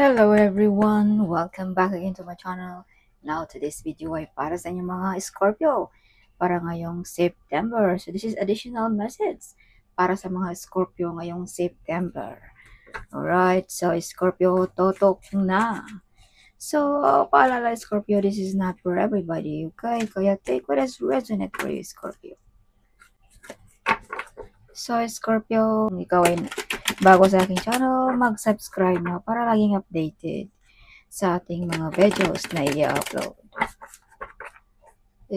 Hello everyone! Welcome back again to my channel. Now today's video ay para sa inyong mga Scorpio para ngayong September. So this is additional message para sa mga Scorpio ngayong September. Alright, so Scorpio, totok na. So, paalala Scorpio, this is not for everybody, okay? Kaya take what is resonate for you, Scorpio. So, Scorpio, ikaw ay bago sa aking channel, mag-subscribe na para laging updated sa ating mga videos na i-upload.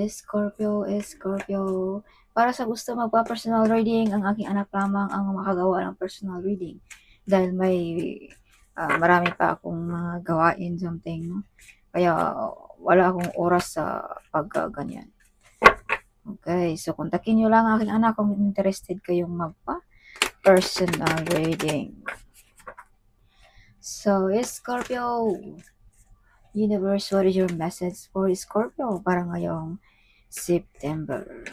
Scorpio. Para sa gusto magpa-personal reading, ang aking anak lamang ang makagawa ng personal reading. Dahil may marami pa akong mga gawain something. No? Kaya wala akong oras sa pagganyan. Okay, so kontakin nyo lang aking anak kung interested kayong magpa-personal reading. So, Scorpio, Universe, what is your message for Scorpio para ngayong September?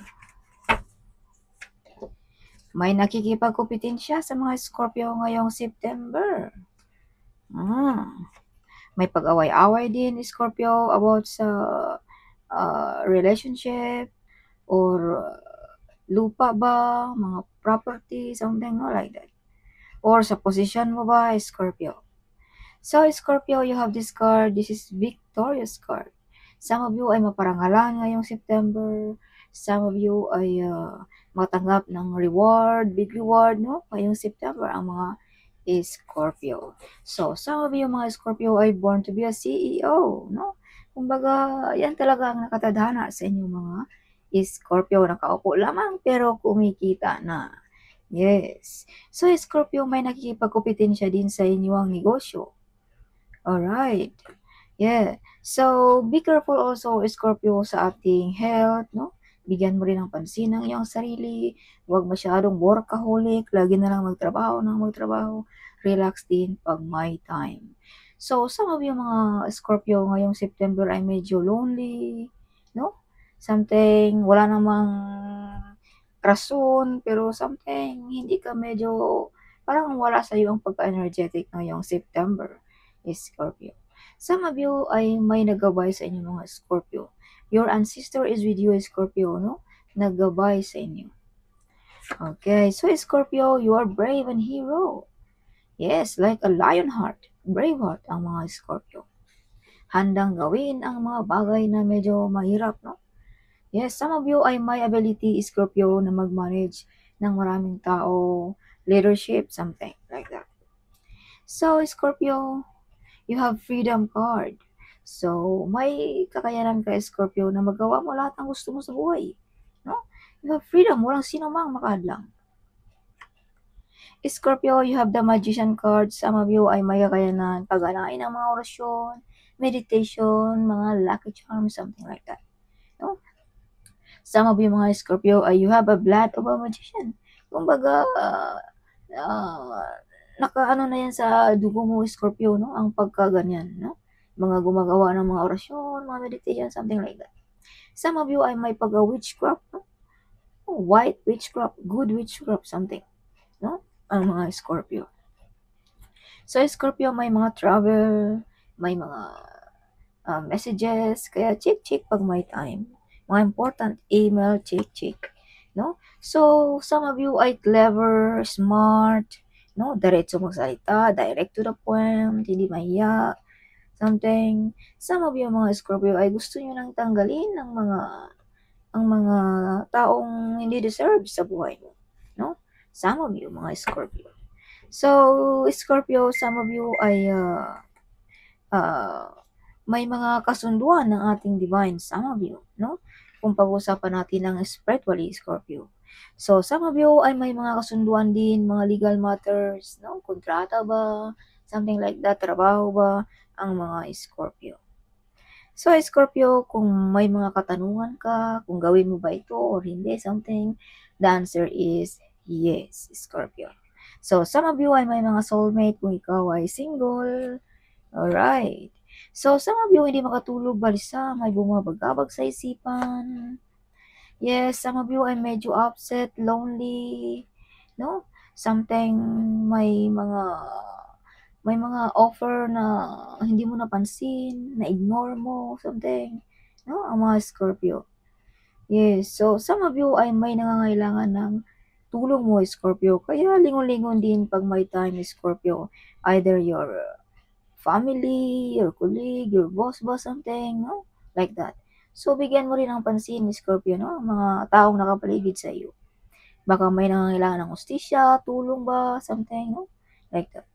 May nakikipagkupitin siya sa mga Scorpio ngayong September. May pag-away-away din Scorpio about sa relationship or lupa ba, mga property, something like that. Or sa position mo ba, Scorpio? So, Scorpio, you have this card. This is victorious card. Some of you ay maparangalan ngayong September. Some of you ay matanggap ng reward, big reward, no? Ngayong September, ang mga Scorpio. So, some of you mga Scorpio ay born to be a CEO, no? Kumbaga, yan talaga ang nakatadhana sa inyong mga Scorpio. Nakaupo lamang pero kumikita na. Yes. So, Scorpio, may nakikipagkupitin siya din sa inyong negosyo. Alright. Yeah. So, be careful also, Scorpio, sa ating health, no? Bigyan mo rin ng pansin ang iyong sarili. Huwag masyadong workaholic. Lagi na lang magtrabaho. Relax din pag may time. So, some of you mga Scorpio ngayong September ay medyo lonely, no? Something, wala namang rason, pero something, hindi ka medyo, parang wala sa iyo ang pagka-energetic ngayong September. Scorpio. Some of you ay may naggabay sa inyo mga Scorpio. Your ancestor is with you, Scorpio, no? Naggabay sa inyo. Okay, so Scorpio, you are brave and hero. Yes, like a lion heart. Brave heart ang mga Scorpio. Handang gawin ang mga bagay na medyo mahirap, no? Yes, some of you ay may ability, Scorpio, na mag-manage ng maraming tao, leadership, something like that. So, Scorpio, you have freedom card. So, may kakayanan ka, Scorpio, na magawa mo lahat ng gusto mo sa buhay. No? You have freedom. Walang sino mang makahadlang. Scorpio, you have the magician card. Some of you ay may kakayanan pag-alain ng mga orasyon, meditation, mga lucky charms, something like that. No? Some of you mga Scorpio ay you have a blood of a magician. Kumbaga, nakaano na yan sa dugo mo, Scorpio, no? Ang pagkaganyan, no? Mga gumagawa ng mga orasyon, mga meditation, something like that. Some of you ay may pag-witchcraft, no? White witchcraft, good witchcraft, something, no? Ang mga Scorpio. So, Scorpio, may mga travel, may mga messages, kaya check pag may time. Mga important email, check, no? So, some of you ay clever, smart, no? Diretso magsalita, direct to the point, hindi mahiya, something. Some of you mga Scorpio ay gusto nyo nang tanggalin ang mga taong hindi deserve sa buhay mo, no? Some of you mga Scorpio. So, Scorpio, some of you ay may mga kasunduan ng ating divine, some of you, no? Kung pag-usapan natin ng spiritually, Scorpio. So, some of you ay may mga kasunduan din, mga legal matters, no? Kontrata ba? Something like that, trabaho ba? Ang mga Scorpio. So, Scorpio, kung may mga katanungan ka, kung gawin mo ba ito or hindi, something, the answer is yes, Scorpio. So, some of you ay may mga soulmate kung ikaw ay single. Alright. So, some of you hindi makatulog, balisa, may bumabagabag sa isipan. Yes, some of you ay medyo upset, lonely, no? Something may mga may mga offer na hindi mo napansin, na-ignore mo, something, no, ang mga Scorpio. Yes, so some of you ay may nangangailangan ng tulong mo, Scorpio, kaya lingon-lingon din 'pag may time, Scorpio. Either your family, your colleague, your boss ba, something, no, like that. So bigyan mo rin ng pansin, Scorpio, 'no, ang mga taong nakapaligid sa iyo. Baka may nangangailangan ng hustisya, tulong ba, something, no, like that.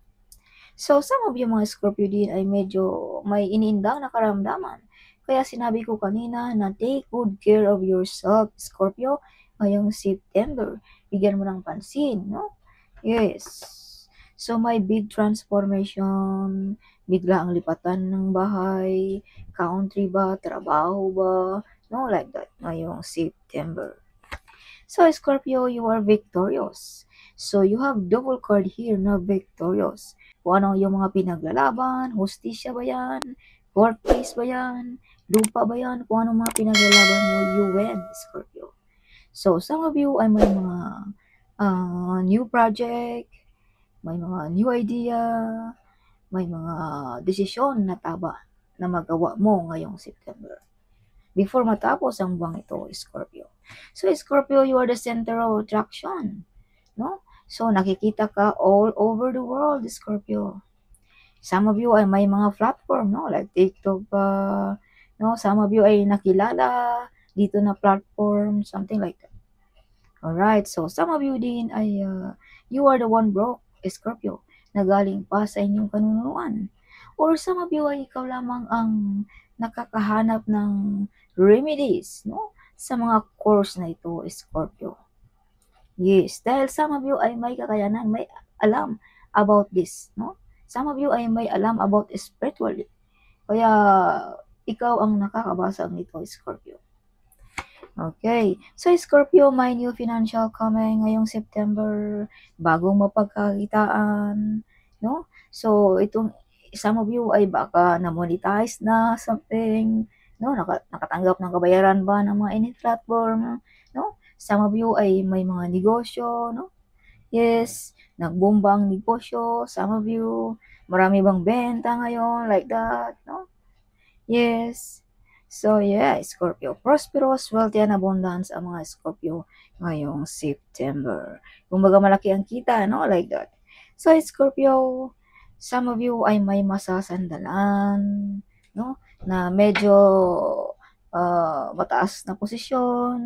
So, some of you mga Scorpio din ay medyo may iniindang na karamdaman. Kaya sinabi ko kanina na take good care of yourself, Scorpio, ngayong September. Bigyan mo ng pansin, no? Yes. So, may big transformation, bigla ang lipatan ng bahay, country ba, trabaho ba, no, like that, ngayong September. So, Scorpio, you are victorious. So, you have double card here na victorious. Kung ano yung mga pinaglalaban, hustisya ba yan, court case ba yan, lupa ba yan, kung ano mga pinaglalaban mo, you win, Scorpio. So, some of you ay may mga new project, may mga new idea, may mga desisyon na tama na magawa mo ngayong September. Before matapos ang buwang ito, Scorpio. So, Scorpio, you are the center of attraction, no? So, nakikita ka all over the world, Scorpio. Some of you ay may mga platform, no? Like TikTok pa, no? Some of you ay nakilala dito na platform, something like that. Alright, so some of you din ay you are the one broke, Scorpio, na galing pa sa inyong kanunuan. Or some of you ay ikaw lamang ang nakakahanap ng remedies, no? Sa mga course na ito, Scorpio. Yes, dahil some of you ay may kakayanan, may alam about this, no? Some of you ay may alam about spiritually. Kaya ikaw ang nakakabasa nito, Scorpio. Okay. So, Scorpio, may new financial coming ngayong September, bagong mapagkakitaan, no? So, some of you ay baka na-monetize na something, no? Nakatanggap ng kabayaran ba ng mga any platform, no? Some of you ay may mga negosyo, no? Yes, nagbomba ang negosyo. Some of you, marami bang benta ngayon, like that, no? Yes. So, yeah, Scorpio. Prosperous, wealthy, and abundance ang mga Scorpio ngayong September. Kumbaga malaki ang kita, no? Like that. So, Scorpio, some of you ay may masasandalan, no? Na medyo mataas na posisyon,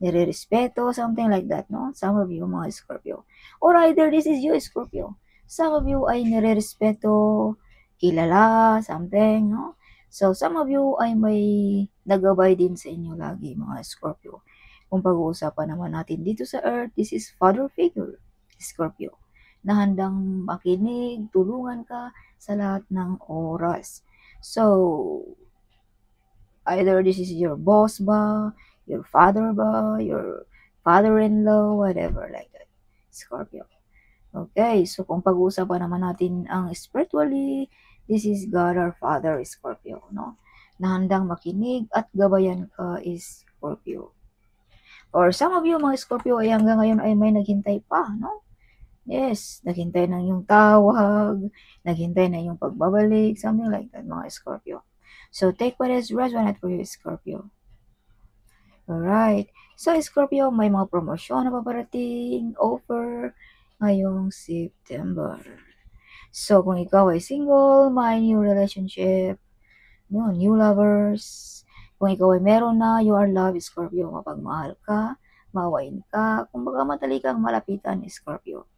nire-respeto, something like that, no? Some of you, mga Scorpio. Or either this is you, Scorpio. Some of you ay nire-respeto, kilala, something, no? So, some of you ay may nagabay din sa inyo lagi, mga Scorpio. Kung pag-uusapan naman natin dito sa Earth, this is father figure, Scorpio, na handang makinig, tulungan ka sa lahat ng oras. So, either this is your boss ba, your father ba, your father-in-law, whatever, like that, Scorpio. Okay, so kung pag-uusapan naman natin ang spiritually, this is God our Father, Scorpio, no? Na handang makinig at gabayan ka, is Scorpio. Or some of you, mga Scorpio, ay hanggang ngayon ay may naghintay pa, no? Yes, naghintay na yung tawag, naghintay na yung pagbabalik, something like that, mga Scorpio. So, take what is resonant for you, Scorpio. Alright. So, Scorpio, may mga promosyon na paparating, offer, ngayong September. So, kung ikaw ay single, may new relationship, new lovers. Kung ikaw ay meron na, you are love, Scorpio. Mapagmahal ka, mawain ka, kumbaga madali kang malapitan, Scorpio.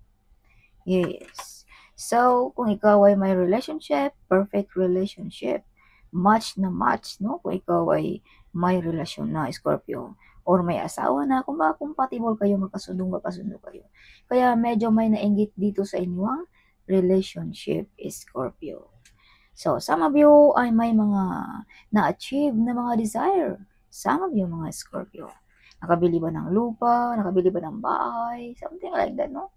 Yes. So, kung ikaw ay may relationship, perfect relationship, match na match, no? Kung ikaw ay may relasyon na, Scorpio, or may asawa na, kung baka compatible kayo, magkasundo kayo. Kaya medyo may nainggit dito sa inyong relationship, Scorpio. So, some of you ay may mga na-achieve na mga desire. Some of you, mga Scorpio. Nakabili ba ng lupa? Nakabili ba ng bahay? Something like that, no?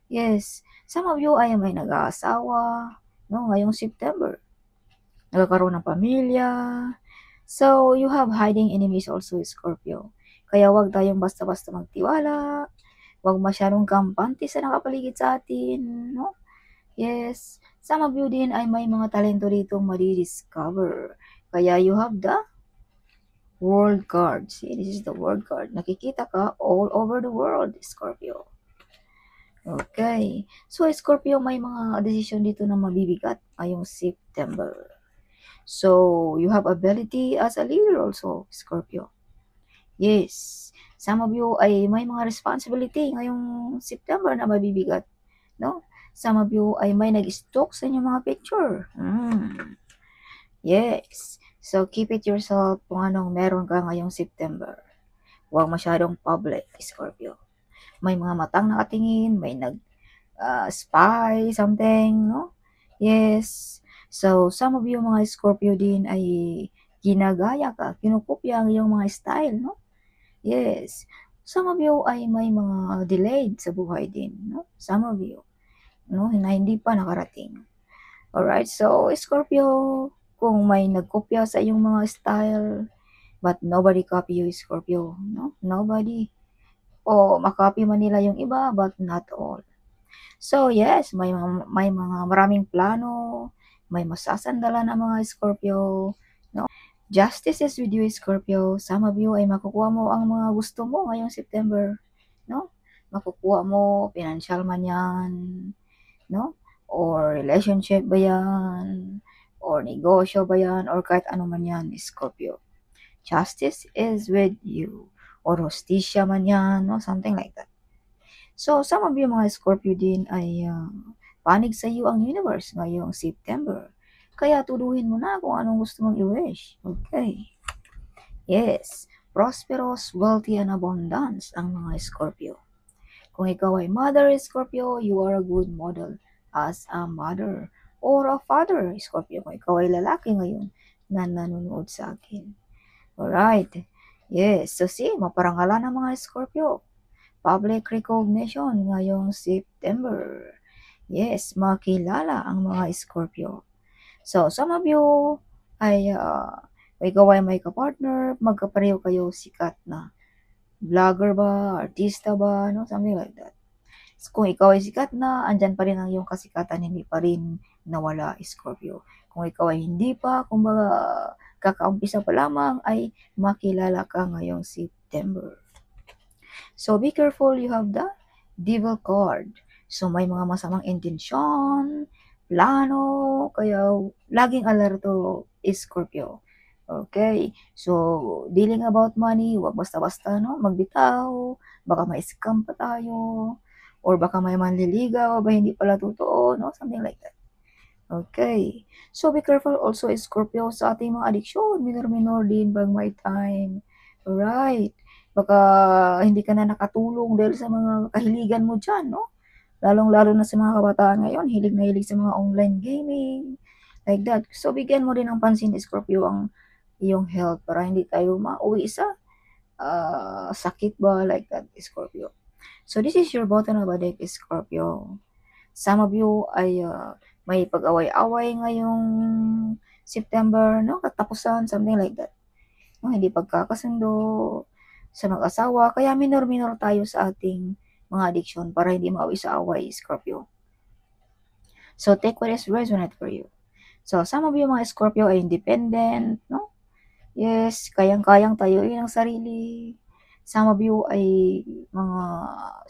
Yes. Some of you ay may nag-aasawa, no? Ngayong September. Nagkakaroon ng pamilya. So, you have hiding enemies also, Scorpio. Kaya wag tayong basta-basta magtiwala. Wag masyadong kampante sa nakapaligid sa atin, no? Yes, some of you din ay may mga talento ditong madi-discover. Kaya you have the world card. See, this is the world card. Nakikita ka all over the world, Scorpio. Okay. So, Scorpio, may mga desisyon dito na mabibigat ngayong September. So, you have ability as a leader also, Scorpio. Yes. Some of you ay may mga responsibility ngayong September na mabibigat, no? Some of you ay may nag-stalk sa inyong mga picture. Yes. So, keep it yourself kung anong meron ka ngayong September. Huwag masyadong public, Scorpio. May mga matang nakatingin, may spy, something, no? Yes. So, some of you mga Scorpio din ay ginagaya ka, kinukopya ang iyong mga style, no? Yes. Some of you ay may mga delayed sa buhay din, no? Some of you, no? Na hindi pa nakarating. Alright, so Scorpio, kung may nagkopya sa iyong mga style, but nobody copy you, Scorpio, no? Nobody. O makopy man nila yung iba, but not all. So yes, may mga maraming plano, may masasandalan ang mga Scorpio, no? Justice is with you, Scorpio. Some of you ay makukuha mo ang mga gusto mo ngayong September, no? Makukuha mo, financial man yan, no? Or relationship ba yan? Or negosyo ba yan? Or kahit ano man yan, Scorpio. Justice is with you. Or hostisya man yan, no? Something like that. So, some of you mga Scorpio din ay panig sa iyo ang universe ngayong September. Kaya tuduhin mo na kung anong gusto mong i-wish. Okay. Yes. Prosperous, wealthy, and abundance ang mga Scorpio. Kung ikaw ay mother, Scorpio, you are a good model as a mother or a father, Scorpio. Kung ikaw ay lalaki ngayon na nanonood sa akin. Alright. Yes. So, see, maparangalan ang mga Scorpio. Public recognition ngayong September. Yes, makilala ang mga Scorpio. So, some of you ay ikaw ay may kapartner, magkapareho kayo sikat na vlogger ba, artista ba, no? Something like that. So, kung ikaw ay sikat na, andyan pa rin ang iyong kasikatan, hindi pa rin nawala, Scorpio. Kung ikaw ay hindi pa, kumbaga kakaumpisa pa lamang, ay makilala ka ngayong September. So, be careful, you have the devil card. So, may mga masamang intensyon, plano, kaya laging alerto, Scorpio. Okay, so dealing about money, huwag basta-basta no, magbitaw, baka ma-scam pa tayo, or baka may manliligaw, ba hindi pala totoo, no, something like that. Okay, so be careful also, Scorpio, sa ating mga addiction, minor-minor din pag may time. Alright, baka hindi ka na nakatulong dahil sa mga kahiligan mo dyan, no? Lalong-lalo na sa mga kabataan ngayon, hilig na hilig sa mga online gaming, like that. So, bigyan mo din ng pansin, Scorpio, ang iyong health para hindi tayo mauwi sa sakit ba, like that, Scorpio. So, this is your bottom of the deck, Scorpio. Some of you ay may pag-away-away ngayong September, no? Katapusan, something like that. No, hindi pagkakasundo sa mag-asawa. Kaya minor-minor tayo sa ating mga addiction para hindi mauwi sa away, Scorpio. So, take what is resonant for you. So, some of you mga Scorpio ay independent, no? Yes, kayang-kayang tayuin ang sarili. Some of you ay mga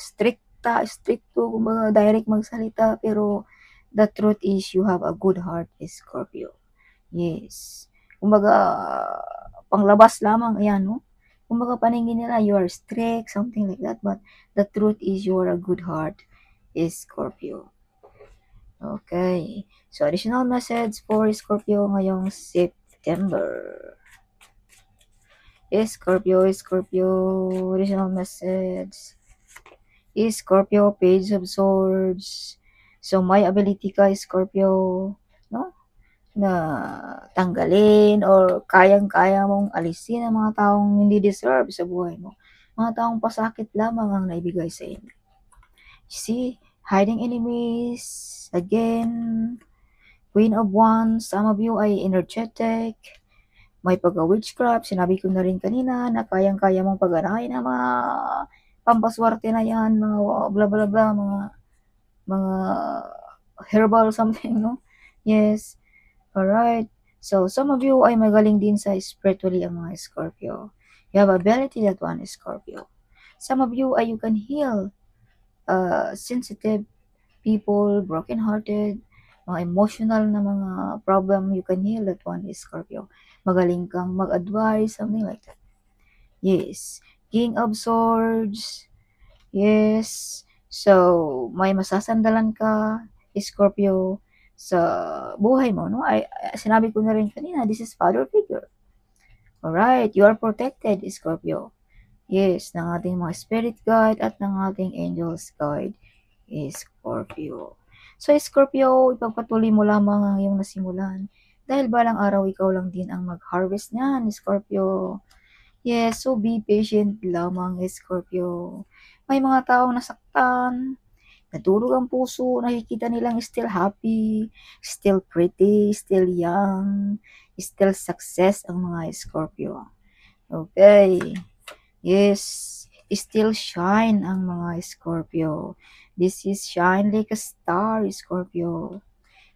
stricto, kumbaga direct magsalita, pero the truth is you have a good heart, Scorpio. Yes. Kumbaga, panglabas lamang, ayan, no? Kumbaga, paningin nila, you are strict, something like that, but the truth is you are a good heart, Scorpio. Okay. So, additional message for Scorpio ngayong September. Scorpio, additional message. Scorpio, Page of Swords. So, may ability ka, Scorpio, no? Na tanggalin or kayang-kaya mong alisin ang mga taong hindi deserve sa buhay mo. Mga taong pasakit lamang ang naibigay sa inyo. See, hiding enemies, again, Queen of Wands, some of you ay energetic, may pag-witchcraft, sinabi ko na rin kanina na kayang-kaya mong pag-arahin ang mga pampaswerte na yan, mga bla bla bla, mga herbal something, no? Yes. Alright. So, some of you ay magaling din sa spiritually ang mga Scorpio. You have ability that one, Scorpio. Some of you ay you can heal sensitive people, broken-hearted, mga emotional na mga problem, you can heal that one, Scorpio. Magaling kang mag-advise, something like that. Yes. King of Swords. Yes. So, may masasandalan ka, Scorpio, sa buhay mo, no? Sinabi ko na rin kanina, this is father figure. Alright, you are protected, Scorpio. Yes, ng ating mga spirit guide at ng ating angels guide, Scorpio. So, Scorpio, ipagpatuloy mo lamang ang iyong nasimulan. Dahil balang araw, ikaw lang din ang mag-harvest niyan, Scorpio. Yes, so be patient lamang, Scorpio. May mga taong nasaktan, nadurog ang puso, nakikita nilang still happy, still pretty, still young, still success ang mga Scorpio. Okay. Yes, still shine ang mga Scorpio. This is shine like a star, Scorpio.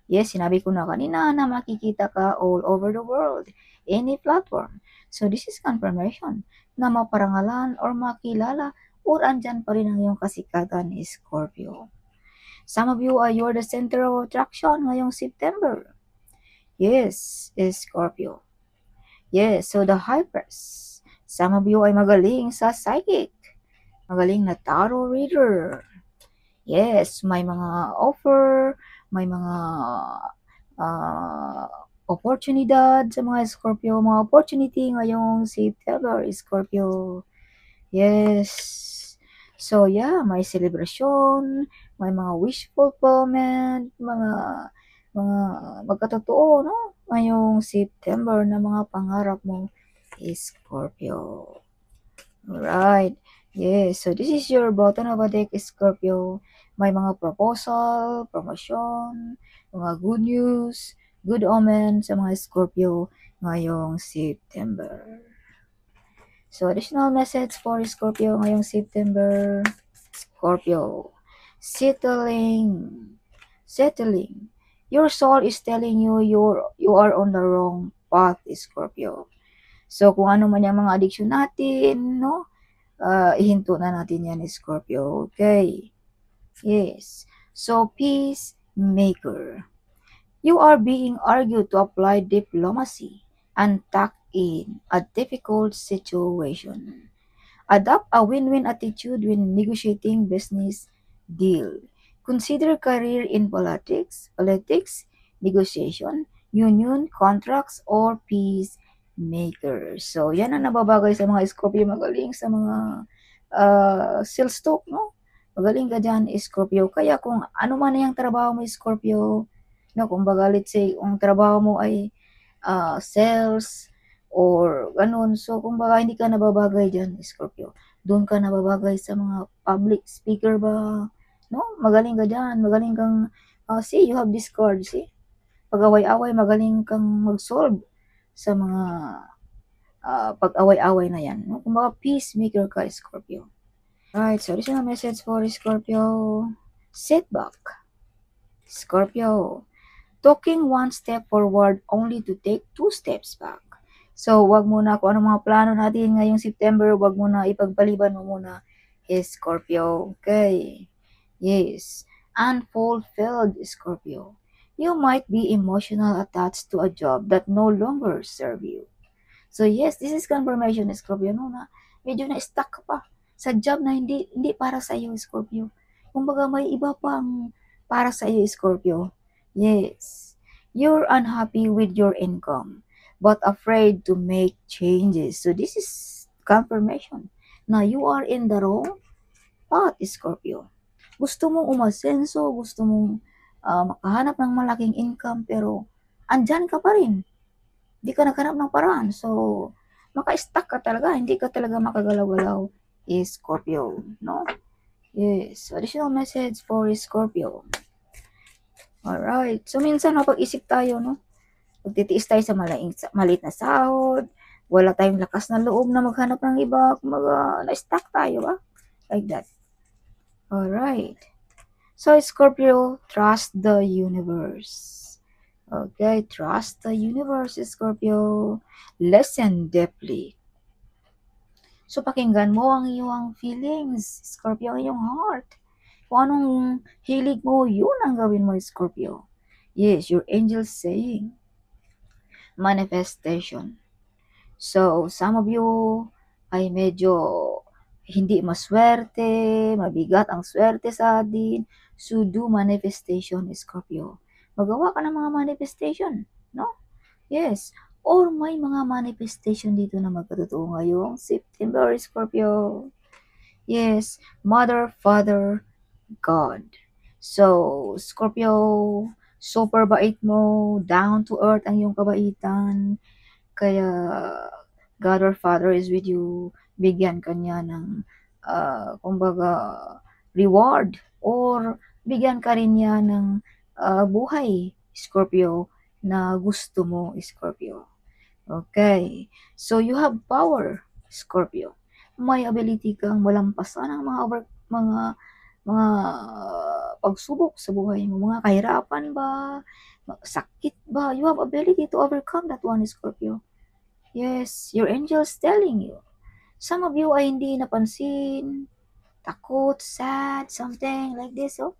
Yes, sinabi ko na kanina na makikita ka all over the world, any platform. So this is confirmation na maparangalan or makilala or andyan pa rin ang iyong kasikatan, Scorpio. Some of you are you're the center of attraction ngayong September. Yes, Scorpio. Yes, so the High Priest. Some of you ay magaling sa psychic. Magaling na tarot reader. Yes, may mga offer, may mga oportunidad sa mga Scorpio, mga opportunity ngayong September, Scorpio. Yes. So, yeah, may celebration, may mga wish fulfillment, mga magkatotoo, no? Ngayong September na mga pangarap mo, Scorpio. Alright. Yes, so this is your bottom of a deck, Scorpio. May mga proposal, promotion, mga good news, good omen sa mga Scorpio ngayong September. So, additional message for Scorpio ngayong September. Scorpio, settling. Your soul is telling you you are on the wrong path, Scorpio. So, kung ano man yung mga addiction natin, no? Ihinto na natin yan, Scorpio. Okay. Yes. So, peacemaker. You are being argued to apply diplomacy and tact in a difficult situation. Adopt a win-win attitude when negotiating business deal. Consider career in politics, negotiation, union, contracts, or peacemakers. So, yan ang nababagay sa mga Scorpio magaling sa mga sales talk, no? Magaling ka dyan, Scorpio. Kaya kung ano man yung trabaho mo, Scorpio, no, kung baga, let's say, ang trabaho mo ay sales, or ganun. So, kung baga hindi ka nababagay dyan, Scorpio, doon ka nababagay sa mga public speaker ba, no? Magaling ka dyan, magaling kang, see, you have this card, see? Pag-away-away, magaling kang mag-solve sa mga pag-away-away na yan, no? Kung baga, peacemaker ka, Scorpio. Right, so this is a message for Scorpio. Sit back. Scorpio, talking one step forward only to take 2 steps back. So, wag muna kung anong mga plano natin ngayong September, wag muna ipagpaliban mo muna, Scorpio. Okay. Yes. Unfulfilled, Scorpio. You might be emotional attached to a job that no longer serve you. So, yes, this is confirmation, Scorpio, no, na medyo na-stuck ka pa sa job na hindi para sa iyo, Scorpio. Kumbaga, may iba pang para sa iyo, Scorpio. Yes. You're unhappy with your income, but afraid to make changes. So this is confirmation na you are in the wrong path, Scorpio. Gusto mong umasenso, gusto mong makahanap ng malaking income, pero andyan ka pa rin. Hindi ka naghanap ng paraan. So, maka-stuck ka talaga. Hindi ka talaga makagalaw-galaw, Scorpio. No? Yes. Additional message for Scorpio. Alright. So, minsan mapag-isip tayo, no? Magtitiis tayo sa maliit na sahod, wala tayong lakas na loob na maghanap ng iba, kumaga, na-stuck tayo ba? Like that. Alright. So Scorpio, trust the universe. Okay, trust the universe, Scorpio. Listen deeply. So pakinggan mo ang iyong feelings, Scorpio, ang iyong heart. Kung anong hilig mo, yun ang gawin mo, Scorpio. Yes, your angels saying manifestation. So, some of you ay medyo hindi maswerte, mabigat ang swerte sa atin. So, do manifestation, Scorpio. Magawa ka ng mga manifestation, no? Yes. Or may mga manifestation dito na magkatotoo ngayong September, Scorpio. Yes. Mother, Father, God. So, Scorpio, super bait mo, down to earth ang iyong kabaitan. Kaya, God or Father is with you. Bigyan ka niya ng, kumbaga, reward. Or, bigyan ka rin niya ng buhay, Scorpio, na gusto mo, Scorpio. Okay. So, you have power, Scorpio. May ability kang malampasan ang mga pagsubok sa buhay mo, mga kahirapan ba, sakit ba, you have ability to overcome that one, Scorpio. Yes, your angel's telling you. Some of you ay hindi napansin, takot, sad, something like this, oh.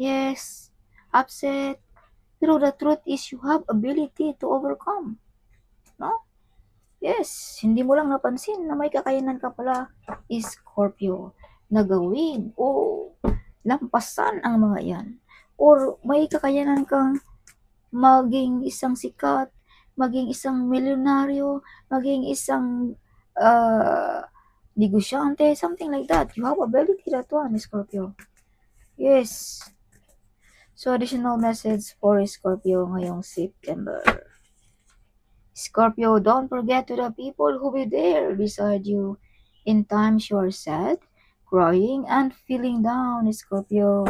Yes, upset. Pero the truth is you have ability to overcome, no? Yes, hindi mo lang napansin na may kakayanan ka pala, Scorpio, na gawin o lampasan ang mga yan. Or may kakayanan kang maging isang sikat, maging isang milyonaryo, maging isang negosyante, something like that. You have ability that one, Scorpio. Yes. So, additional message for Scorpio ngayong September. Scorpio, don't forget to the people who will be there beside you in times you are sad, crying, and feeling down, Scorpio.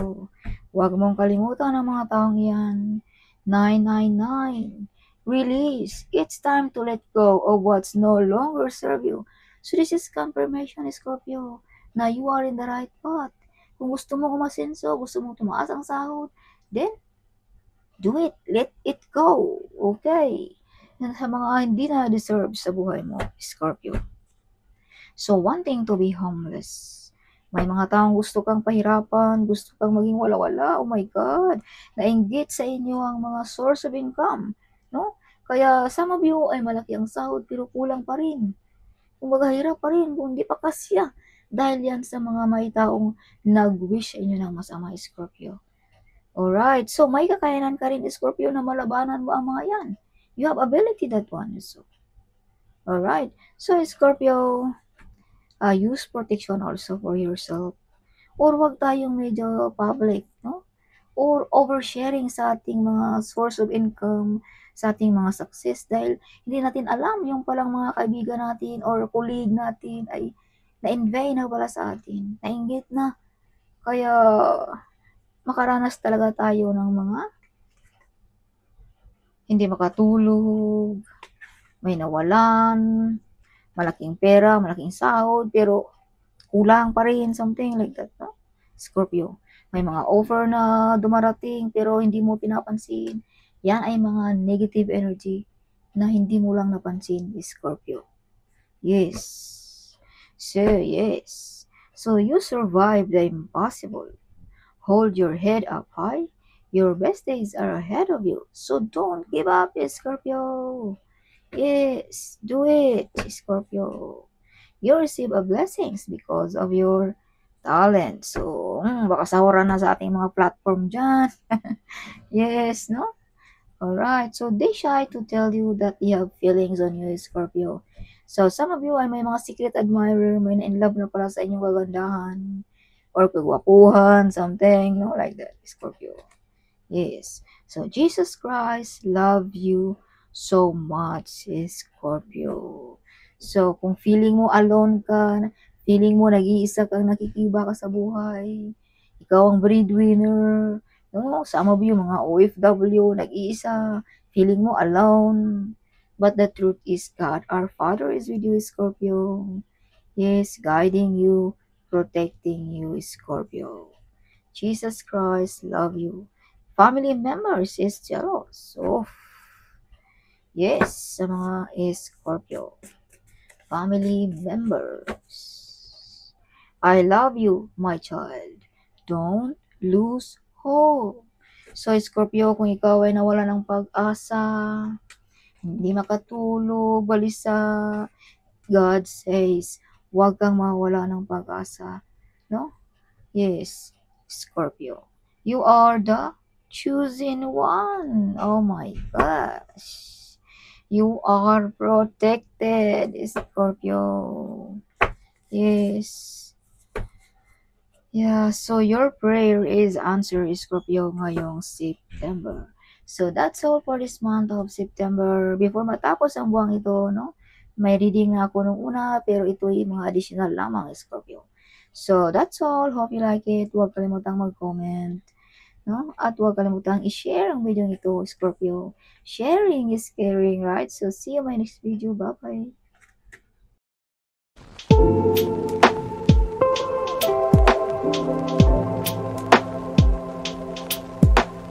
Huwag mong kalimutan ang mga taong iyan. 999. Release. It's time to let go of what's no longer serve you. So this is confirmation, Scorpio, na you are in the right path. Kung gusto mo umasenso, gusto mo tumaas ang sahod, then do it. Let it go. Okay? Sa mga hindi na deserve sa buhay mo, Scorpio. So, wanting to be homeless. May mga taong gusto kang pahirapan, gusto kang maging wala-wala. Oh my God. Nainggit sa inyo ang mga source of income. No? Kaya some of you ay malaki ang sahod pero kulang pa rin. Kumbaga hirap pa rin kung hindi pa kasya. Dahil yan sa mga may taong nag-wish sa inyo ng masama, Scorpio. Alright. So, may kakayanan ka rin, Scorpio, na malabanan mo ang mga yan. You have ability that one. So, alright. So, Scorpio, use protection also for yourself. Or wag tayong medyo public, no? Or oversharing sa ating mga source of income, sa ating mga success dahil hindi natin alam yung palang mga kaibigan natin or colleague natin ay na-envy na pala sa atin. Nainggit na. Kaya makaranas talaga tayo ng mga hindi makatulog, may nawalan, malaking pera, malaking sahod, pero kulang pa rin, something like that, no? Scorpio, may mga offer na dumarating pero hindi mo pinapansin. Yan ay mga negative energy na hindi mo lang napansin, Scorpio. Yes. So, yes. So, you survive the impossible. Hold your head up high. Your best days are ahead of you. So, don't give up, Scorpio. Yes, do it, Scorpio. You receive a blessings because of your talent. So, baka sawaran na sa ating mga platform dyan. Yes, no? Alright, so they shy to tell you that they have feelings on you, Scorpio. So, some of you ay may mga secret admirer, may na-in-love na pala sa inyong kagandahan, or kagwapuhan, something, no? Like that, Scorpio. Yes. So, Jesus Christ love you so much, Scorpio. So, kung feeling mo alone ka, feeling mo nag-iisa kang nakikiba ka sa buhay, ikaw ang breadwinner, no? Some of you, mga OFW, nag-iisa, feeling mo alone. But the truth is, God, our Father is with you, Scorpio. Yes, guiding you, protecting you, Scorpio. Jesus Christ love you. Family members is jealous. Oh, yes, sa mga Scorpio. Family members. I love you, my child. Don't lose hope. So, Scorpio, kung ikaw ay nawala ng pag-asa, hindi makatulog, balisa, God says, huwag kang mawala ng pag-asa. No? Yes, Scorpio. You are the chosen one. Oh my gosh. You are protected, Scorpio. Yes. Yeah, so your prayer is answered, Scorpio, ngayong September. So that's all for this month of September. Before matapos ang buwang ito, no? May reading na ako nung una, pero ito ay mga additional lamang, Scorpio. So that's all. Hope you like it. Huwag kalimutang mag-comment, no? At huwag kalimutang i-share ang video ito, Scorpio. Sharing is caring, right? So see you in my next video. Bye-bye.